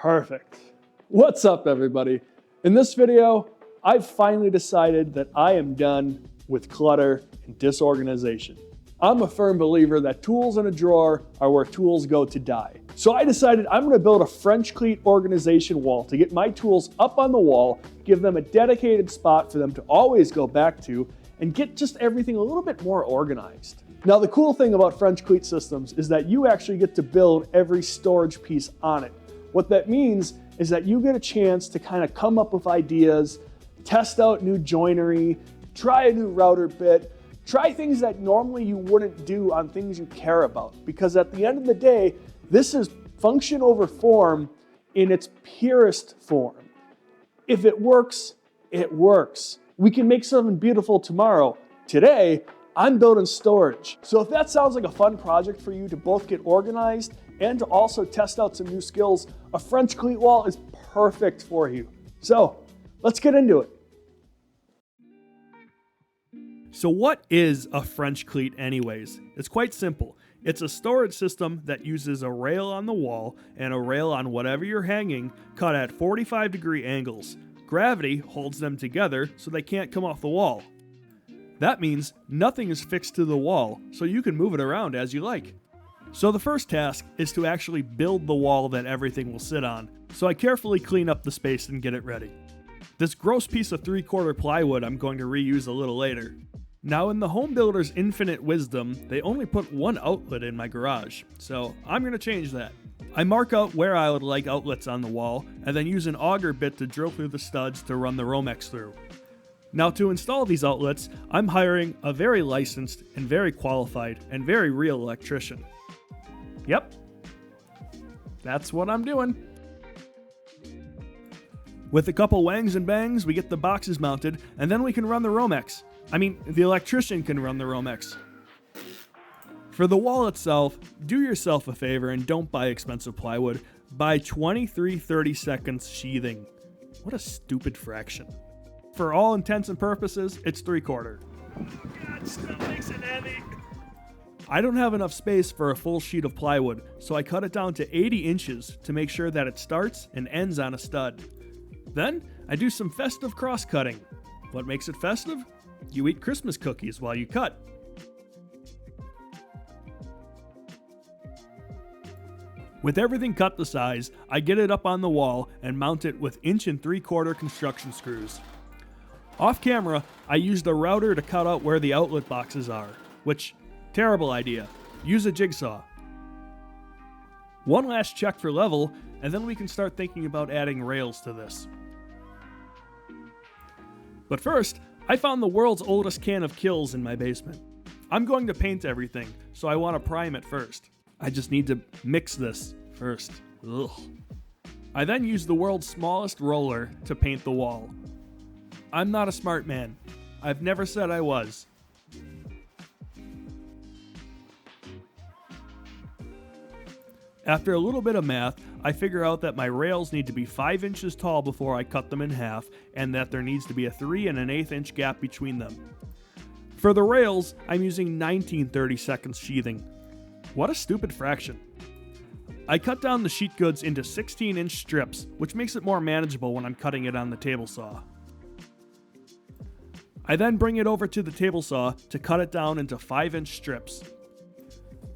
Perfect. What's up, everybody? In this video, I've finally decided that I am done with clutter and disorganization. I'm a firm believer that tools in a drawer are where tools go to die. So I decided I'm going to build a French Cleat organization wall to get my tools up on the wall, give them a dedicated spot for them to always go back to, and get just everything a little bit more organized. Now, the cool thing about French Cleat systems is that you actually get to build every storage piece on it. What that means is that you get a chance to kind of come up with ideas, test out new joinery, try a new router bit, try things that normally you wouldn't do on things you care about. Because at the end of the day, this is function over form in its purest form. If it works, it works. We can make something beautiful tomorrow. Today, I'm building storage. So if that sounds like a fun project for you to both get organized and to also test out some new skills, a French Cleat wall is perfect for you. So let's get into it. So what is a French Cleat anyways? It's quite simple. It's a storage system that uses a rail on the wall and a rail on whatever you're hanging cut at 45-degree angles. Gravity holds them together so they can't come off the wall. That means nothing is fixed to the wall, so you can move it around as you like. So the first task is to actually build the wall that everything will sit on, so I carefully clean up the space and get it ready. This gross piece of 3/4 plywood I'm going to reuse a little later. Now, in the home builder's infinite wisdom, they only put one outlet in my garage, so I'm going to change that. I mark out where I would like outlets on the wall, and then use an auger bit to drill through the studs to run the Romex through. Now, to install these outlets, I'm hiring a very licensed and very qualified and very real electrician. Yep, that's what I'm doing. With a couple wangs and bangs, we get the boxes mounted, and then we can run the Romex. The electrician can run the Romex. For the wall itself, do yourself a favor and don't buy expensive plywood. Buy 23/32 sheathing. What a stupid fraction. For all intents and purposes, it's 3/4. God, still makes it heavy. I don't have enough space for a full sheet of plywood, so I cut it down to 80 inches to make sure that it starts and ends on a stud. Then, I do some festive cross-cutting. What makes it festive? You eat Christmas cookies while you cut. With everything cut to size, I get it up on the wall and mount it with 1 3/4 construction screws. Off camera, I used a router to cut out where the outlet boxes are, which, terrible idea. Use a jigsaw. One last check for level, and then we can start thinking about adding rails to this. But first, I found the world's oldest can of Kills in my basement. I'm going to paint everything, so I want to prime it first. I just need to mix this first. Ugh. I then use the world's smallest roller to paint the wall. I'm not a smart man. I've never said I was. After a little bit of math, I figure out that my rails need to be 5 inches tall before I cut them in half, and that there needs to be a 3 1/8 inch gap between them. For the rails, I'm using 19/32 sheathing. What a stupid fraction. I cut down the sheet goods into 16-inch strips, which makes it more manageable when I'm cutting it on the table saw. I then bring it over to the table saw to cut it down into 5-inch strips.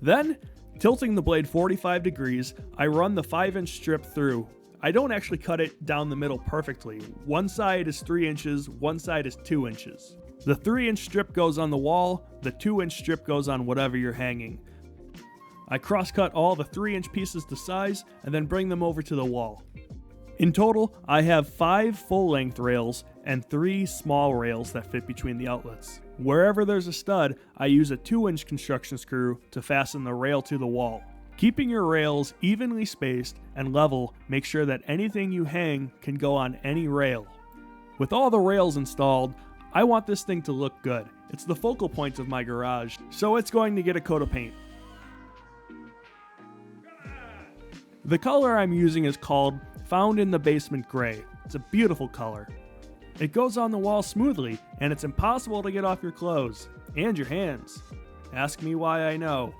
Then, tilting the blade 45 degrees, I run the 5-inch strip through. I don't actually cut it down the middle perfectly. One side is 3 inches, one side is 2 inches. The 3-inch strip goes on the wall, the 2-inch strip goes on whatever you're hanging. I cross-cut all the 3-inch pieces to size and then bring them over to the wall. In total, I have 5 full-length rails and 3 small rails that fit between the outlets. Wherever there's a stud, I use a 2-inch construction screw to fasten the rail to the wall. Keeping your rails evenly spaced and level makes sure that anything you hang can go on any rail. With all the rails installed, I want this thing to look good. It's the focal point of my garage, so it's going to get a coat of paint. The color I'm using is called Found in the Basement Gray. It's a beautiful color. It goes on the wall smoothly, and it's impossible to get off your clothes and your hands. Ask me why I know.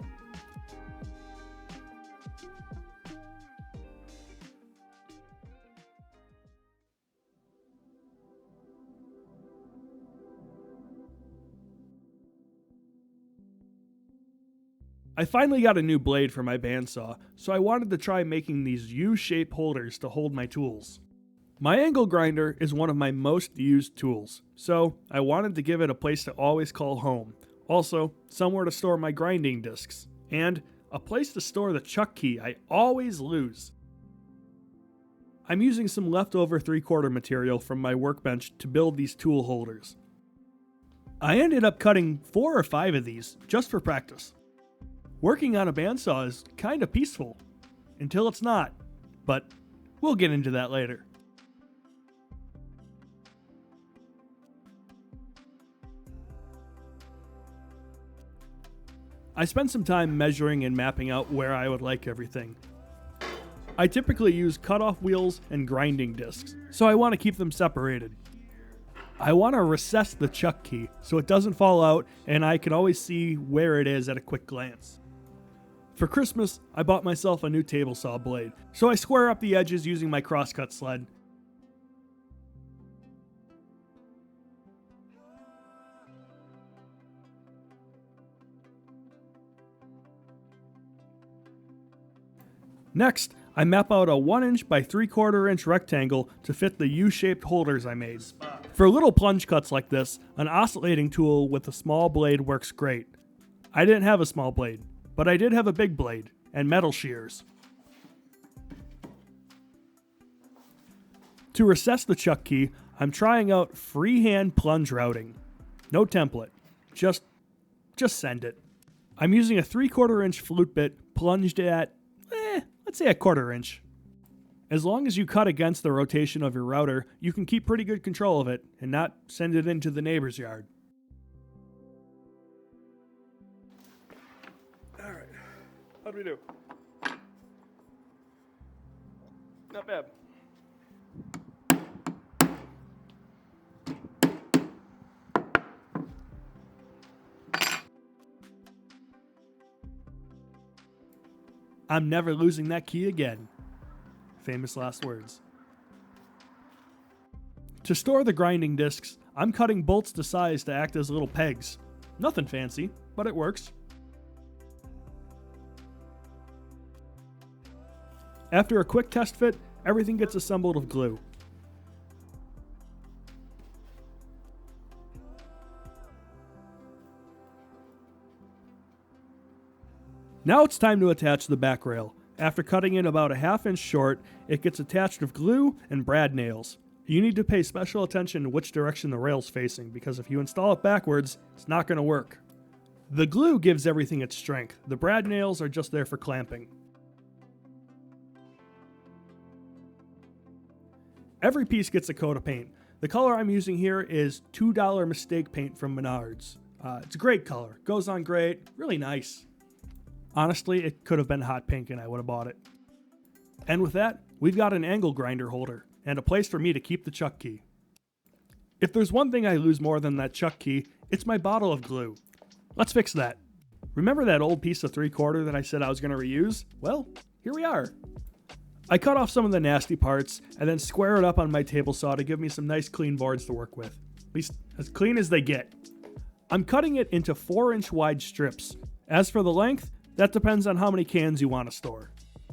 I finally got a new blade for my bandsaw, so I wanted to try making these U-shaped holders to hold my tools. My angle grinder is one of my most used tools, so I wanted to give it a place to always call home. Also, somewhere to store my grinding discs, and a place to store the chuck key I always lose. I'm using some leftover 3/4 material from my workbench to build these tool holders. I ended up cutting 4 or 5 of these just for practice. Working on a bandsaw is kinda peaceful, until it's not, but we'll get into that later. I spent some time measuring and mapping out where I would like everything. I typically use cutoff wheels and grinding discs, so I want to keep them separated. I want to recess the chuck key so it doesn't fall out and I can always see where it is at a quick glance. For Christmas, I bought myself a new table saw blade, so I square up the edges using my crosscut sled. Next, I map out a 1 inch by 3/4 inch rectangle to fit the U-shaped holders I made. For little plunge cuts like this, an oscillating tool with a small blade works great. I didn't have a small blade, but I did have a big blade and metal shears. To recess the chuck key, I'm trying out freehand plunge routing. No template, just send it. I'm using a 3/4 inch flute bit plunged at let's say a 1/4 inch. As long as you cut against the rotation of your router, you can keep pretty good control of it and not send it into the neighbor's yard. Alright, how'd we do? Not bad. I'm never losing that key again. Famous last words. To store the grinding discs, I'm cutting bolts to size to act as little pegs. Nothing fancy, but it works. After a quick test fit, everything gets assembled with glue. Now it's time to attach the back rail. After cutting it about a 1/2 inch short, it gets attached with glue and brad nails. You need to pay special attention to which direction the rail's facing, because if you install it backwards, it's not going to work. The glue gives everything its strength. The brad nails are just there for clamping. Every piece gets a coat of paint. The color I'm using here is $2 mistake paint from Menards. It's a great color. Goes on great. Really nice. Honestly, it could have been hot pink and I would have bought it. And with that, we've got an angle grinder holder and a place for me to keep the chuck key. If there's one thing I lose more than that chuck key, it's my bottle of glue. Let's fix that. Remember that old piece of 3/4 that I said I was going to reuse? Well, here we are. I cut off some of the nasty parts and then square it up on my table saw to give me some nice clean boards to work with. At least as clean as they get. I'm cutting it into 4-inch wide strips. As for the length, that depends on how many cans you want to store.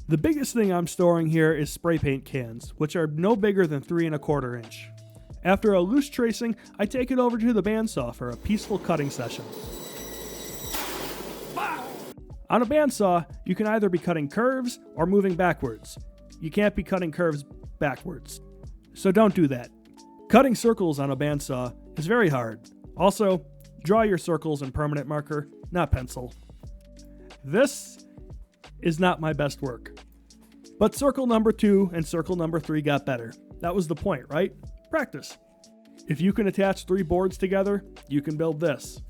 The biggest thing I'm storing here is spray paint cans, which are no bigger than 3¼ inch. After a loose tracing, I take it over to the bandsaw for a peaceful cutting session. On a bandsaw, you can either be cutting curves or moving backwards. You can't be cutting curves backwards. So don't do that. Cutting circles on a bandsaw is very hard. Also, draw your circles in permanent marker, not pencil. This is not my best work. But circle number 2 and circle number 3 got better. That was the point, right? Practice. If you can attach 3 boards together, you can build this.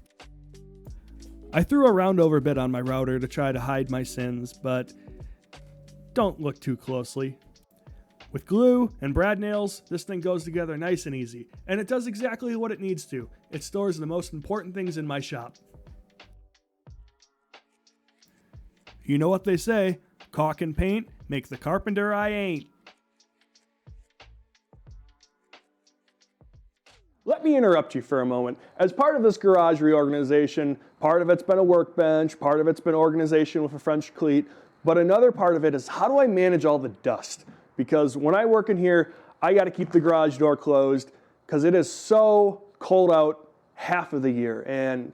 I threw a round-over bit on my router to try to hide my sins, but don't look too closely. With glue and brad nails, this thing goes together nice and easy, and it does exactly what it needs to. It stores the most important things in my shop. You know what they say, caulk and paint make the carpenter I ain't. Let me me interrupt you for a moment. As part of this garage reorganization, part of it's been a workbench, part of it's been organization with a French cleat, but another part of it is how do I manage all the dust? Because when I work in here, I got to keep the garage door closed because it is so cold out half of the year, and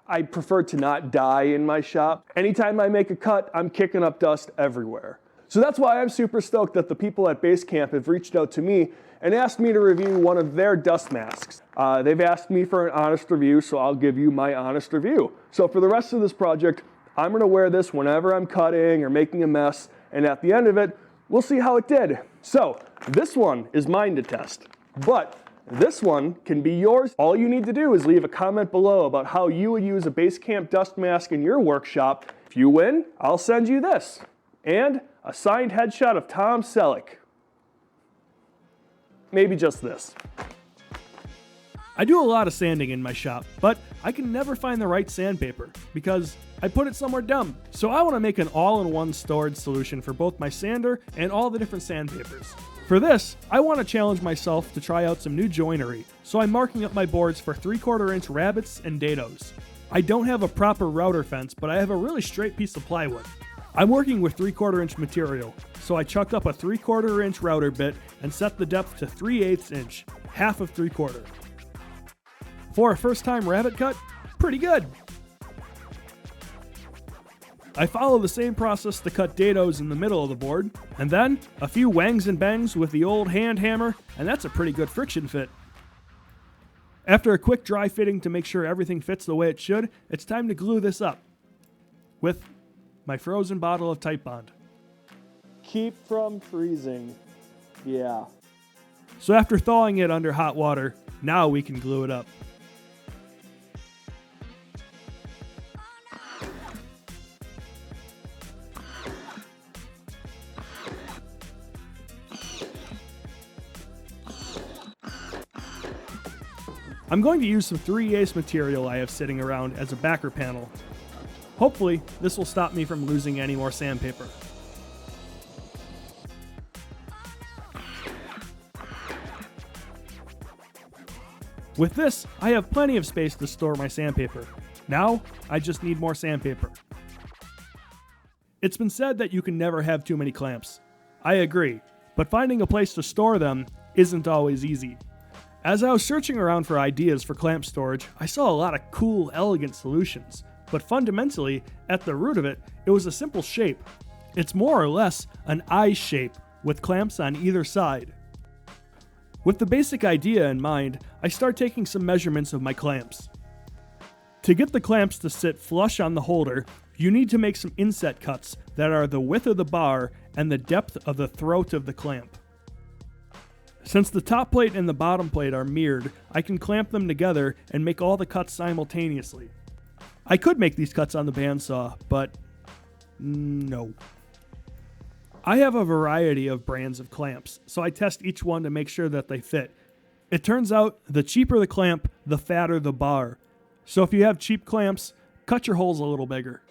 I prefer to not die in my shop. Anytime I make a cut, I'm kicking up dust everywhere. So that's why I'm super stoked that the people at Base Camp have reached out to me and asked me to review one of their dust masks. They've asked me for an honest review, so I'll give you my honest review. So for the rest of this project, I'm gonna wear this whenever I'm cutting or making a mess, and at the end of it, we'll see how it did. So this one is mine to test, but this one can be yours. All you need to do is leave a comment below about how you would use a Base Camp dust mask in your workshop. If you win, I'll send you this, and a signed headshot of Tom Selleck. Maybe just this. I do a lot of sanding in my shop, but I can never find the right sandpaper because I put it somewhere dumb. So I want to make an all-in-one storage solution for both my sander and all the different sandpapers. For this, I want to challenge myself to try out some new joinery, so I'm marking up my boards for 3/4 inch rabbets and dados. I don't have a proper router fence, but I have a really straight piece of plywood. I'm working with 3/4 inch material, so I chucked up a 3/4 inch router bit and set the depth to 3/8 inch, half of 3/4. For a first time rabbet cut, pretty good. I follow the same process to cut dados in the middle of the board, and then a few wangs and bangs with the old hand hammer, and that's a pretty good friction fit. After a quick dry fitting to make sure everything fits the way it should, it's time to glue this up with my frozen bottle of Type Bond. Keep from freezing. Yeah. So after thawing it under hot water, now we can glue it up. I'm going to use some 3/8 material I have sitting around as a backer panel. Hopefully, this will stop me from losing any more sandpaper. With this, I have plenty of space to store my sandpaper. Now, I just need more sandpaper. It's been said that you can never have too many clamps. I agree, but finding a place to store them isn't always easy. As I was searching around for ideas for clamp storage, I saw a lot of cool, elegant solutions. But fundamentally, at the root of it, it was a simple shape. It's more or less an I shape with clamps on either side. With the basic idea in mind, I start taking some measurements of my clamps. To get the clamps to sit flush on the holder, you need to make some inset cuts that are the width of the bar and the depth of the throat of the clamp. Since the top plate and the bottom plate are mirrored, I can clamp them together and make all the cuts simultaneously. I could make these cuts on the bandsaw, but no. I have a variety of brands of clamps, so I test each one to make sure that they fit. It turns out the cheaper the clamp, the fatter the bar. So if you have cheap clamps, cut your holes a little bigger.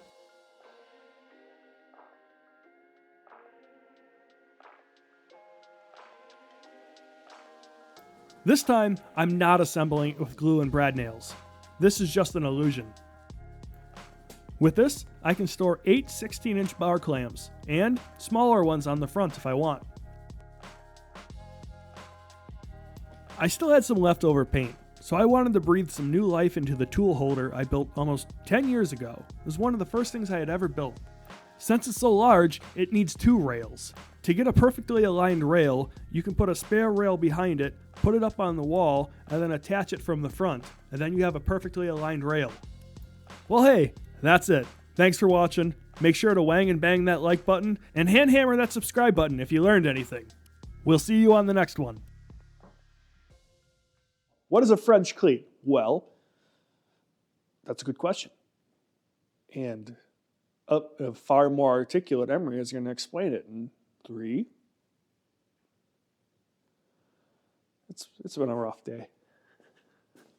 This time, I'm not assembling it with glue and brad nails. This is just an illusion. With this, I can store 8 16-inch bar clamps, and smaller ones on the front if I want. I still had some leftover paint, so I wanted to breathe some new life into the tool holder I built almost 10 years ago. It was one of the first things I had ever built. Since it's so large, it needs 2 rails. To get a perfectly aligned rail, you can put a spare rail behind it, put it up on the wall, and then attach it from the front, and then you have a perfectly aligned rail. Well hey, that's it. Thanks for watching. Make sure to wang and bang that like button, and hand hammer that subscribe button if you learned anything. We'll see you on the next one. What is a French cleat? Well, that's a good question. And a far more articulate Emery is going to explain it in 3. It's been a rough day.